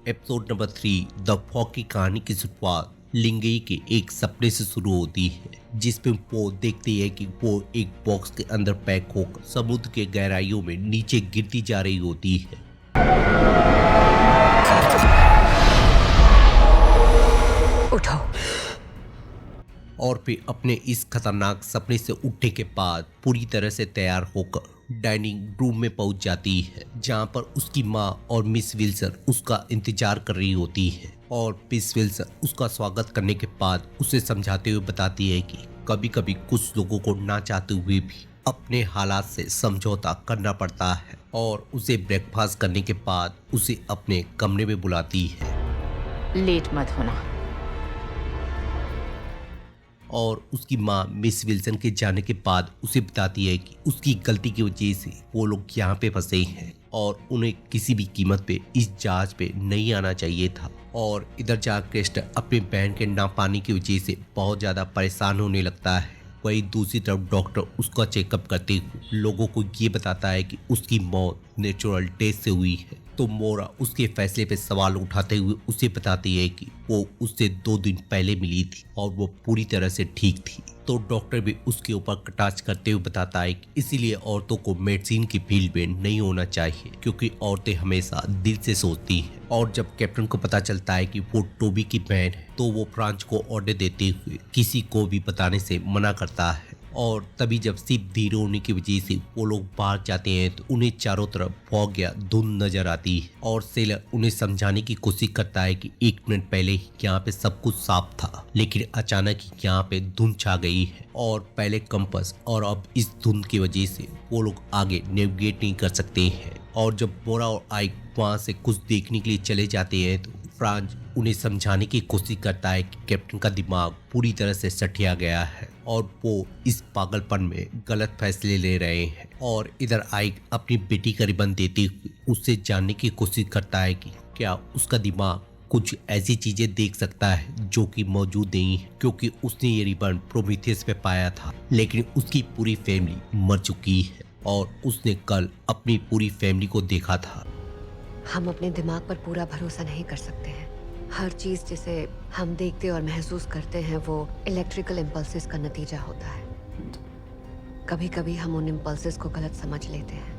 Episode number 3 the fog की कहानी की शुरुआत लिंगई के एक सपने से शुरू होती है, जिसमें वो देखती है कि वो एक बॉक्स के अंदर पैक होकर समुद्र के गहराइयों में नीचे गिरती जा रही होती है। उठो। और फिर अपने इस खतरनाक सपने से उठने के बाद पूरी तरह से तैयार होकर डाइनिंग रूम में पहुंच जाती है, जहां पर उसकी माँ और मिस विल्सन उसका इंतजार कर रही होती है। और मिस विल्सन उसका स्वागत करने के बाद उसे समझाते हुए बताती है कि कभी कभी कुछ लोगों को ना चाहते हुए भी अपने हालात से समझौता करना पड़ता है। और उसे ब्रेकफास्ट करने के बाद उसे अपने कमरे में बुलाती है। लेट मत होना। और उसकी माँ मिस विल्सन के जाने के बाद उसे बताती है कि उसकी गलती की वजह से वो लोग यहाँ पे फंसे हैं और उन्हें किसी भी कीमत पे इस जहाज पे नहीं आना चाहिए था। और इधर जहाँ क्रिस्टर अपनी बहन के ना पाने की वजह से बहुत ज़्यादा परेशान होने लगता है, वही दूसरी तरफ डॉक्टर उसका चेकअप करते हुए लोगों को ये बताता है कि उसकी मौत नेचुरल डेथ से हुई है। तो मोरा उसके फैसले पे सवाल उठाते हुए उसे बताती है कि वो उससे 2 दिन पहले मिली थी और वो पूरी तरह से ठीक थी। तो डॉक्टर भी उसके ऊपर कटाक्ष करते हुए बताता है कि इसीलिए औरतों को मेडिसिन की फील्ड में नहीं होना चाहिए, क्योंकि औरतें हमेशा दिल से सोचती हैं। और जब कैप्टन को पता चलता है कि वो टोबी की बहन है, तो वो फ्रांच को ऑर्डर देते हुए किसी को भी बताने से मना करता है। और तभी जब सिर्फ धीरे होने की वजह से वो लोग बाहर जाते हैं तो उन्हें चारों तरफ फॉग या धुंध नजर आती है। और सेलर उन्हें समझाने की कोशिश करता है कि 1 मिनट पहले ही यहाँ पे सब कुछ साफ था, लेकिन अचानक ही यहाँ पे धुंध छा गई है और पहले कंपास और अब इस धुंध की वजह से वो लोग आगे नेविगेट नहीं कर सकते हैं। और जब मोरा और आइक वहाँ से कुछ देखने के लिए चले जाते हैं तो फ्रांच उन्हें समझाने की कोशिश करता है कि कैप्टन का दिमाग पूरी तरह से सठिया गया है और वो इस पागलपन में गलत फैसले ले रहे हैं। और इधर आइक अपनी बेटी का रिबन देते हुए उससे जानने की कोशिश करता है कि क्या उसका दिमाग कुछ ऐसी चीजें देख सकता है जो कि मौजूद नहीं है, क्योंकि उसने ये रिबन प्रोमीथियस पे पाया था, लेकिन उसकी पूरी फैमिली मर चुकी है और उसने कल अपनी पूरी फैमिली को देखा था। हम अपने दिमाग पर पूरा भरोसा नहीं कर सकते हैं। हर चीज जिसे हम देखते और महसूस करते हैं वो इलेक्ट्रिकल इम्पल्सेस का नतीजा होता है। कभी कभी हम उन इम्पल्सेस को गलत समझ लेते हैं।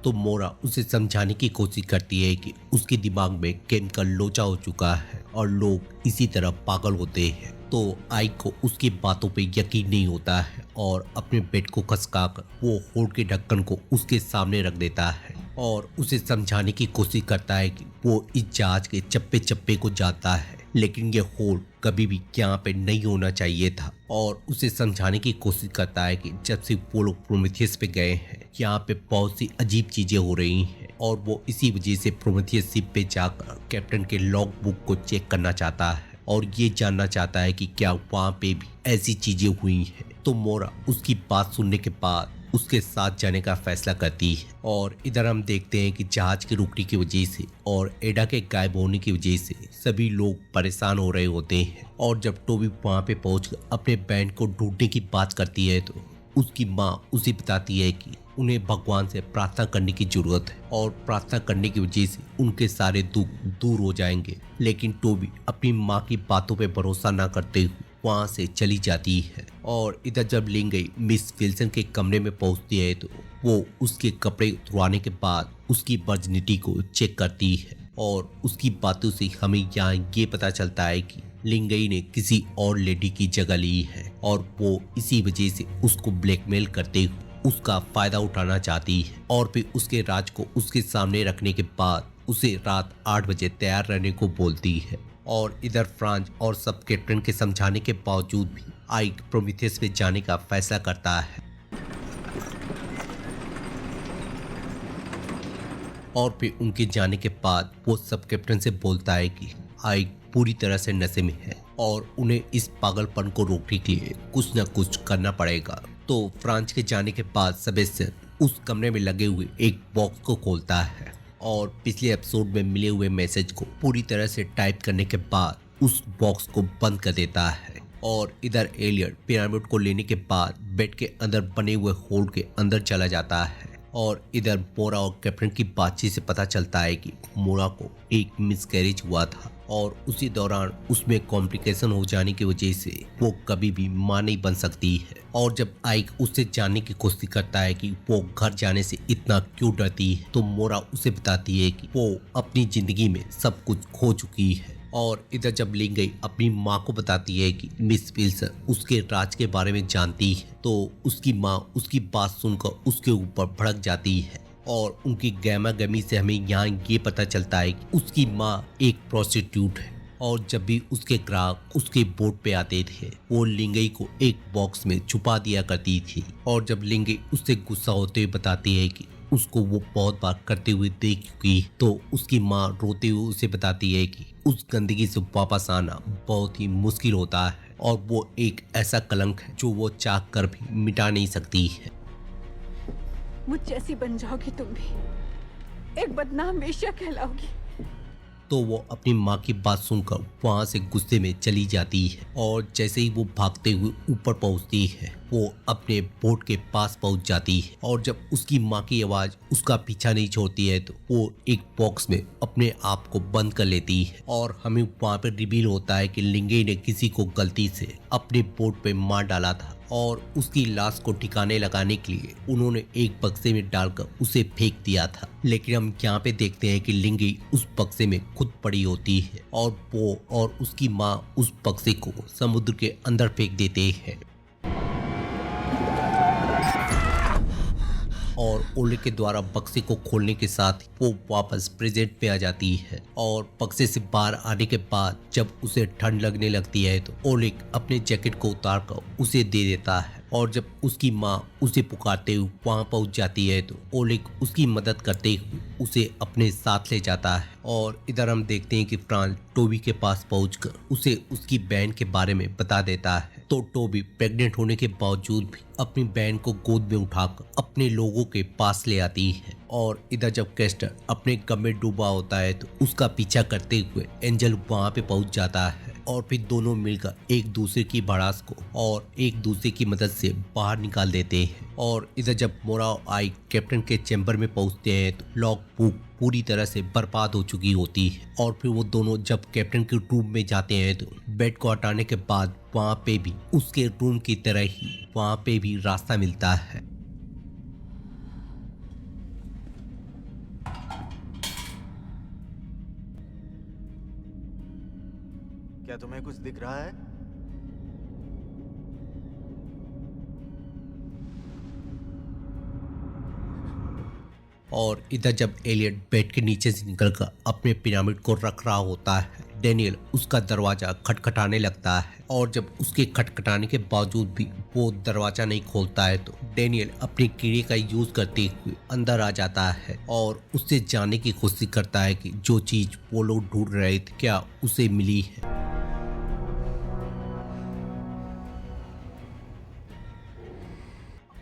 तो मोरा उसे समझाने की कोशिश करती है कि उसके दिमाग में केमिकल लोचा हो चुका है और लोग इसी तरह पागल होते हैं। तो आइक को उसकी बातों पे यकीन नहीं होता है और अपने बेड को खसकाकर वो होड़ के ढक्कन को उसके सामने रख देता है और उसे समझाने की कोशिश करता है कि वो इस जहाज के चप्पे चप्पे को जाता है, लेकिन ये होड़ कभी भी यहाँ पे नहीं होना चाहिए था। और उसे समझाने की कोशिश करता है कि जब से वो लोग प्रोमीथियस पे गए हैं यहाँ पे बहुत सी अजीब चीजें हो रही हैं और वो इसी वजह से प्रोमीथियस शिप पे जाकर कैप्टन के लॉग बुक को चेक करना चाहता है और ये जानना चाहता है कि क्या वहाँ पे भी ऐसी चीजें हुई हैं। तो मोरा उसकी बात सुनने के बाद उसके साथ जाने का फैसला करती है। और इधर हम देखते हैं कि जहाज की रुकने की वजह से और एडा के गायब होने की वजह से सभी लोग परेशान हो रहे होते हैं। और जब टोबी वहाँ पे पहुंचकर अपने बैंड को ढूंढने की बात करती है तो उसकी माँ उसे बताती है कि उन्हें भगवान से प्रार्थना करने की जरूरत है और प्रार्थना करने की वजह से उनके सारे दुख दूर हो जाएंगे। लेकिन टोबी अपनी माँ की बातों पे भरोसा ना करते हुए वहाँ से चली जाती है। और इधर जब लिंगई मिस विल्सन के कमरे में पहुँचती है तो वो उसके कपड़े उतरवाने के बाद उसकी वर्जिनिटी को चेक करती है। और उसकी बातों से हमें यहाँ ये पता चलता है कि लिंगई ने किसी और लेडी की जगह ली है और वो इसी वजह से उसको ब्लैकमेल करते हुए उसका फायदा उठाना चाहती है। और फिर उसके राज को उसके सामने रखने के बाद उसे रात 8 बजे तैयार रहने को बोलती है। और इधर फ्रांच और सब कैप्टन के समझाने के बावजूद भी आइक प्रोमीथियस पे जाने का फैसला करता है। और फिर उनके जाने के बाद वो सब कैप्टन से बोलता है कि आइक पूरी तरह से नशे में है और उन्हें इस पागलपन को रोकने के लिए कुछ न कुछ करना पड़ेगा। तो फ्रांच के जाने के बाद सदस्य उस कमरे में लगे हुए एक बॉक्स को खोलता है और पिछले एपिसोड में मिले हुए मैसेज को पूरी तरह से टाइप करने के बाद उस बॉक्स को बंद कर देता है। और इधर एलियट पिरामिड को लेने के बाद बेड के अंदर बने हुए होल के अंदर चला जाता है और इधर मोरा और कैप्टन की बातचीत से पता चलता है कि मोरा को एक मिसकैरेज हुआ था और उसी दौरान उसमें कॉम्प्लिकेशन हो जाने की वजह से वो कभी भी मां नहीं बन सकती है। और जब आइक उससे जानने की कोशिश करता है कि वो घर जाने से इतना क्यों डरती है, तो मोरा उसे बताती है कि वो अपनी जिंदगी में सब कुछ खो चुकी है। और इधर जब लिंगई अपनी माँ को बताती है कि मिस विल्सन उसके राज के बारे में जानती है, तो उसकी माँ उसकी बात सुनकर उसके ऊपर भड़क जाती है। और उनकी गहमा गहमी से हमें यहाँ ये पता चलता है कि उसकी माँ एक प्रोस्टिट्यूट है और जब भी उसके ग्राहक उसके बोर्ड पे आते थे वो लिंगई को एक बॉक्स में छुपा दिया करती थी। और जब लिंगई उससे गुस्सा होते हुए बताती है कि उसको वो बहुत बार करते हुए देख चुकी, तो उसकी माँ रोते हुए उसे बताती है कि उस गंदगी से वापस आना बहुत ही मुश्किल होता है और वो एक ऐसा कलंक है जो वो चाह कर भी मिटा नहीं सकती है। मुझ जैसी बन जाओगी तुम भी, एक बदनाम वेश्या कहलाओगी। तो वो अपनी माँ की बात सुनकर वहाँ से गुस्से में चली जाती है और जैसे ही वो भागते हुए ऊपर पहुँचती है वो अपने बोट के पास पहुँच जाती है। और जब उसकी माँ की आवाज़ उसका पीछा नहीं छोड़ती है तो वो एक बॉक्स में अपने आप को बंद कर लेती है और हमें वहाँ पर रिवील होता है कि लिंगई ने किसी को गलती से अपने बोट पे मार डाला था और उसकी लाश को ठिकाने लगाने के लिए उन्होंने एक बक्से में डालकर उसे फेंक दिया था। लेकिन हम यहाँ पे देखते हैं कि लिंगई उस बक्से में खुद पड़ी होती है और वो और उसकी माँ उस बक्से को समुद्र के अंदर फेंक देते हैं। और ओले के द्वारा बक्से को खोलने के साथ वो वापस प्रेजेंट पे आ जाती है और बक्से से बाहर आने के बाद जब उसे ठंड लगने लगती है तो ओलिक अपने जैकेट को उतार कर उसे दे देता है। और जब उसकी माँ उसे पुकारते हुए वहाँ पहुँच जाती है तो ओलिक उसकी मदद करते हुए उसे अपने साथ ले जाता है। और इधर हम देखते हैं कि फ्रांस टोबी के पास पहुंचकर उसे उसकी बहन के बारे में बता देता है। तो टोबी प्रेग्नेंट होने के बावजूद भी अपनी बहन को गोद में उठाकर अपने लोगों के पास ले आती है। और इधर जब कैस्टर अपने गम में डूबा होता है तो उसका पीछा करते हुए एंजल वहाँ पे पहुँच जाता है और फिर दोनों मिलकर एक दूसरे की भड़ास को और एक दूसरे की मदद से बाहर निकाल देते हैं। और इधर जब मोरा और आइक कैप्टन के चैम्बर में पहुंचते हैं तो लॉग बुक पूरी तरह से बर्बाद हो चुकी होती है। और फिर वो दोनों जब कैप्टन के रूम में जाते हैं तो बेड को हटाने के बाद वहाँ पे भी उसके रूम की तरह ही वहाँ पे भी रास्ता मिलता है। क्या तुम्हें कुछ दिख रहा है? और इधर जब एलियट बेड के नीचे से निकलकर अपने पिरामिड को रख रहा होता है डेनियल उसका दरवाजा खटखटाने लगता है। और जब उसके खटखटाने के बावजूद भी वो दरवाजा नहीं खोलता है तो डेनियल अपने कीड़े का यूज करते हुए अंदर आ जाता है और उससे जानने की कोशिश करता है कि जो चीज वो लोग ढूंढ रहे थे क्या उसे मिली है।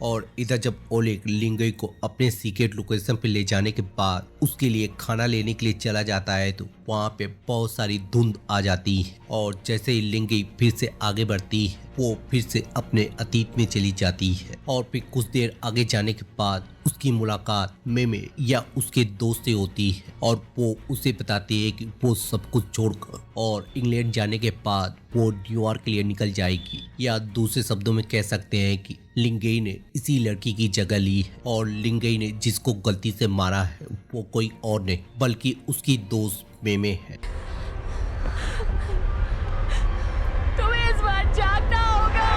और इधर जब ओलेग लिंगई को अपने सीक्रेट लोकेशन पे ले जाने के बाद उसके लिए खाना लेने के लिए चला जाता है तो वहाँ पे बहुत सारी धुंध आ जाती है। और जैसे ही लिंगई फिर से आगे बढ़ती है वो फिर से अपने अतीत में चली जाती है। और फिर कुछ देर आगे जाने के बाद उसकी मुलाकात मेमे या उसके दोस्त से होती है और वो उसे बताती है कि वो सब कुछ छोड़कर और इंग्लैंड जाने के बाद वो न्यूयॉर्क के लिए निकल जाएगी। या दूसरे शब्दों में कह सकते हैं कि लिंगई ने इसी लड़की की जगह ली है और लिंगई ने जिसको गलती से मारा है वो कोई और नहीं बल्कि उसकी दोस्त मेमे है। तुम्हें इस बार जागना होगा।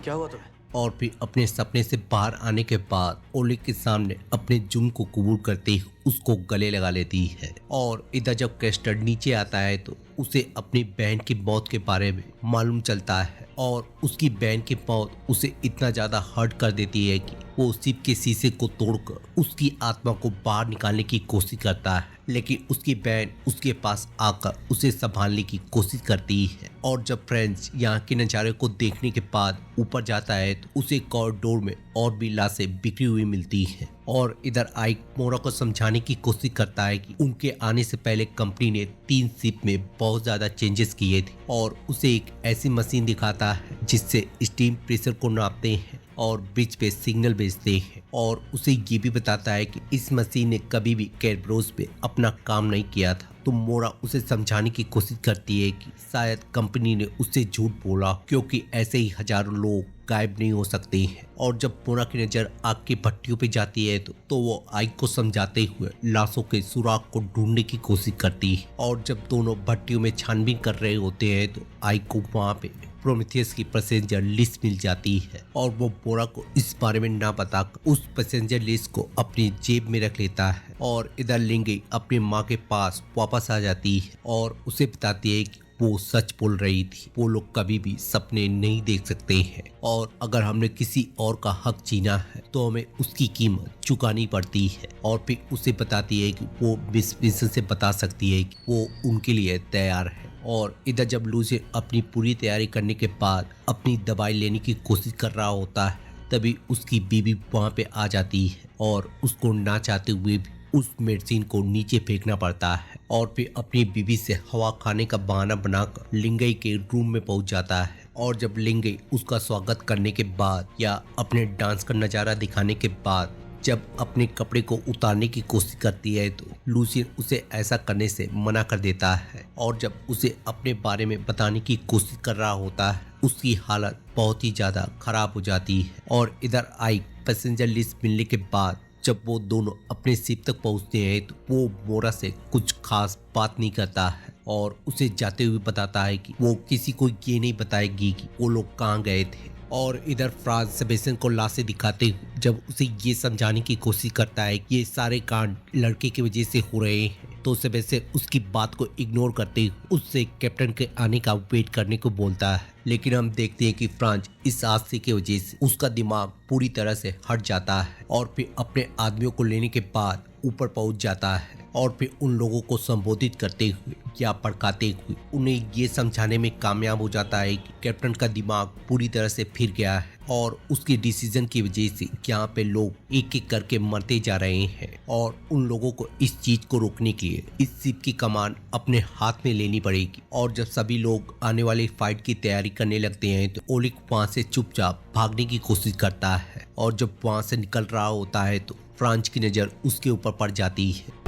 क्या हुआ तुम्हें? और फिर अपने सपने से बाहर आने के बाद ओलिग के सामने अपने जुर्म को कबूल करते ही उसको गले लगा लेती है। और इधर जब कैस्टर नीचे आता है तो उसे अपनी बहन की मौत के बारे में मालूम चलता है और उसकी बहन की मौत उसे इतना ज्यादा हर्ट कर देती है कि वो शिप के शीशे को तोड़कर उसकी आत्मा को बाहर निकालने की कोशिश करता है। लेकिन उसकी बहन उसके पास आकर उसे संभालने की कोशिश करती है। और जब फ्रेंड्स यहाँ के नज़ारे को देखने के बाद ऊपर जाता है तो उसे कॉरिडोर में और भी लाशें बिखरी हुई मिलती हैं। और इधर आइक मोरा को समझाने की कोशिश करता है कि उनके आने से पहले कंपनी ने 3 शिप में बहुत ज्यादा चेंजेस किए थे और उसे एक ऐसी मशीन दिखाता है जिससे स्टीम प्रेशर को नापते हैं और बीच पे सिग्नल भेजते हैं। और उसे ये भी बताता है कि इस मशीन ने कभी भी कैरब्रोस पे अपना काम नहीं किया था। तो मोरा उसे समझाने की कोशिश करती है कि शायद कंपनी ने उससे झूठ बोला, क्योंकि ऐसे ही हजारों लोग गायब नहीं हो सकते हैं। और जब मोरा की नजर आग की भट्टियों पे जाती है तो वो आइक को समझाते हुए लाशों के सुराग को ढूंढने की कोशिश करती है। और जब दोनों भट्टियों में छानबीन कर रहे होते हैं तो आइक को वहाँ पे प्रोमेथियस की पैसेंजर लिस्ट मिल जाती है और वो मोरा को इस बारे में ना बताकर उस पैसेंजर लिस्ट को अपनी जेब में रख लेता है। और इधर लिंगे अपनी माँ के पास वापस आ जाती है और उसे बताती है कि वो सच बोल रही थी, वो लोग कभी भी सपने नहीं देख सकते हैं और अगर हमने किसी और का हक छीना है तो हमें उसकी कीमत चुकानी पड़ती है। और फिर उसे बताती है कि वो मिस विंसन से बता सकती है कि वो उनके लिए तैयार है। और इधर जब लूसी अपनी पूरी तैयारी करने के बाद अपनी दवाई लेने की कोशिश कर रहा होता है तभी उसकी बीवी वहाँ पे आ जाती है और उसको ना चाहते हुए भी उस मेडिसिन को नीचे फेंकना पड़ता है। और फिर अपनी बीवी से हवा खाने का बहाना बनाकर लिंगई के रूम में पहुंच जाता है। और जब लिंगई उसका स्वागत करने के बाद या अपने डांस का नज़ारा दिखाने के बाद जब अपने कपड़े को उतारने की कोशिश करती है तो लूसियन उसे ऐसा करने से मना कर देता है। और जब उसे अपने बारे में बताने की कोशिश कर रहा होता है उसकी हालत बहुत ही ज़्यादा खराब हो जाती है। और इधर आइक पैसेंजर लिस्ट मिलने के बाद जब वो दोनों अपने शिप तक पहुंचते हैं तो वो मोरा से कुछ खास बात नहीं करता है और उसे जाते हुए बताता है कि वो किसी को ये नहीं बताएगी कि वो लोग कहाँ गए थे। और इधर फ्रांस सेबेस्टियन को लाशें दिखाते हुए जब उसे ये समझाने की कोशिश करता है कि ये सारे कांड लड़के की वजह से हो रहे हैं तो सेबेस्टियन उसकी बात को इग्नोर करते हुए उससे कैप्टन के आने का वेट करने को बोलता है। लेकिन हम देखते हैं कि फ्रांस इस हादसे की वजह से उसका दिमाग पूरी तरह से हट जाता है और फिर अपने आदमियों को लेने के बाद ऊपर पहुंच जाता है और फिर उन लोगों को संबोधित करते हुए या भड़काते हुए उन्हें ये समझाने में कामयाब हो जाता है कि कैप्टन का दिमाग पूरी तरह से फिर गया है और उसके डिसीजन की वजह से यहाँ पे लोग एक एक करके मरते जा रहे हैं। और उन लोगों को इस चीज को रोकने के लिए इस शिप की कमान अपने हाथ में लेनी पड़ेगी। और जब सभी लोग आने वाली फाइट की तैयारी करने लगते हैं तो ओलिक वहाँ से चुपचाप भागने की कोशिश करता है और जब वहाँ से निकल रहा होता है तो फ्रांस की नज़र उसके ऊपर पड़ जाती है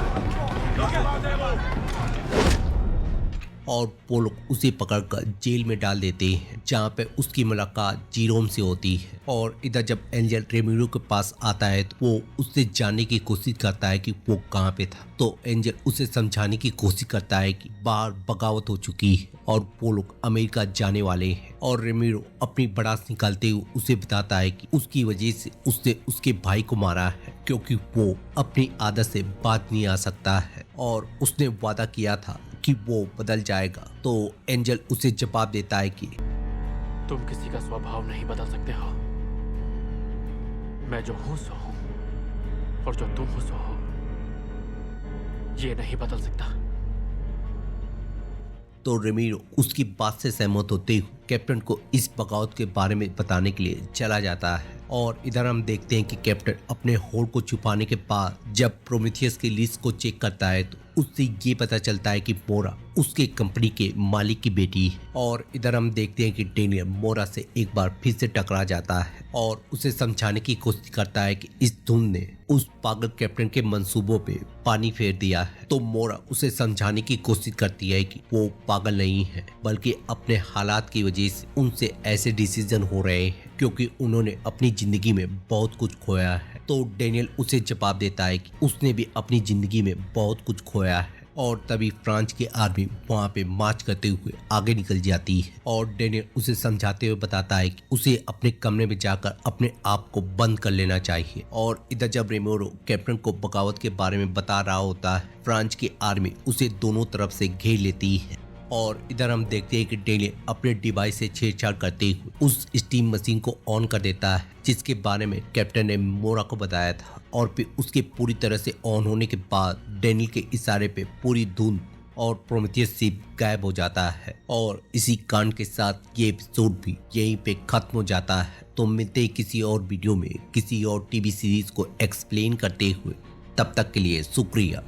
और वो लोग उसे पकड़कर जेल में डाल देते हैं जहाँ पे उसकी मुलाकात जीरोम से होती है। और इधर जब एंजल रेमिरो के पास आता है तो वो उससे जानने की कोशिश करता है कि वो कहाँ पे था। तो एंजल उसे समझाने की कोशिश करता है कि बाहर बगावत हो चुकी है और वो लोग अमेरिका जाने वाले हैं। और रेमिरो अपनी भड़ास निकालते हुए उसे बताता है कि उसकी वजह से उसने उसके भाई को मारा है क्योंकि वो अपनी आदत से बात नहीं आ सकता है और उसने वादा किया था कि वो बदल जाएगा। तो एंजल उसे जवाब देता है कि तुम किसी का स्वभाव नहीं बदल सकते हो। मैं जो हूं सो हूं और जो तुम हो सो हो, ये नहीं बदल सकता। तो रेमिरो उसकी बात से सहमत होते हुए कैप्टन को इस बगावत के बारे में बताने के लिए चला जाता है। और इधर हम देखते हैं कि कैप्टन अपने होड़ को छुपाने के बाद जब प्रोमेथियस की लिस्ट को चेक करता है तो उससे ये पता चलता है कि मोरा उसके कंपनी के मालिक की बेटी है। और इधर हम देखते हैं कि डेनियल मोरा से एक बार फिर से टकरा जाता है और उसे समझाने की कोशिश करता है कि इस धुंध ने उस पागल कैप्टन के मंसूबों पे पानी फेर दिया है। तो मोरा उसे समझाने की कोशिश करती है कि वो पागल नहीं है बल्कि अपने हालात की वजह से उनसे ऐसे डिसीजन हो रहे हैं क्योंकि उन्होंने अपनी जिंदगी में बहुत कुछ खोया है। तो डेनियल उसे जवाब देता है कि उसने भी अपनी जिंदगी में बहुत कुछ खोया है। और तभी फ्रांस की आर्मी वहाँ पे मार्च करते हुए आगे निकल जाती है और डेनियल उसे समझाते हुए बताता है कि उसे अपने कमरे में जाकर अपने आप को बंद कर लेना चाहिए। और इधर जब रेमोरो कैप्टन को बगावत के बारे में बता रहा होता है फ्रांस की आर्मी उसे दोनों तरफ से घेर लेती है। और इधर हम देखते हैं कि डेनियल अपने डिवाइस से छेड़छाड़ करते हुए उस स्टीम मशीन को ऑन कर देता है जिसके बारे में कैप्टन ने मोरा को बताया था। और फिर उसके पूरी तरह से ऑन होने के बाद डेनियल के इशारे पे पूरी धुंध और प्रोमेथियस शिप गायब हो जाता है। और इसी कांड के साथ ये एपिसोड भी यहीं पे खत्म हो जाता है। तो मिलते हैं किसी और वीडियो में किसी और टीवी सीरीज को एक्सप्लेन करते हुए। तब तक के लिए शुक्रिया।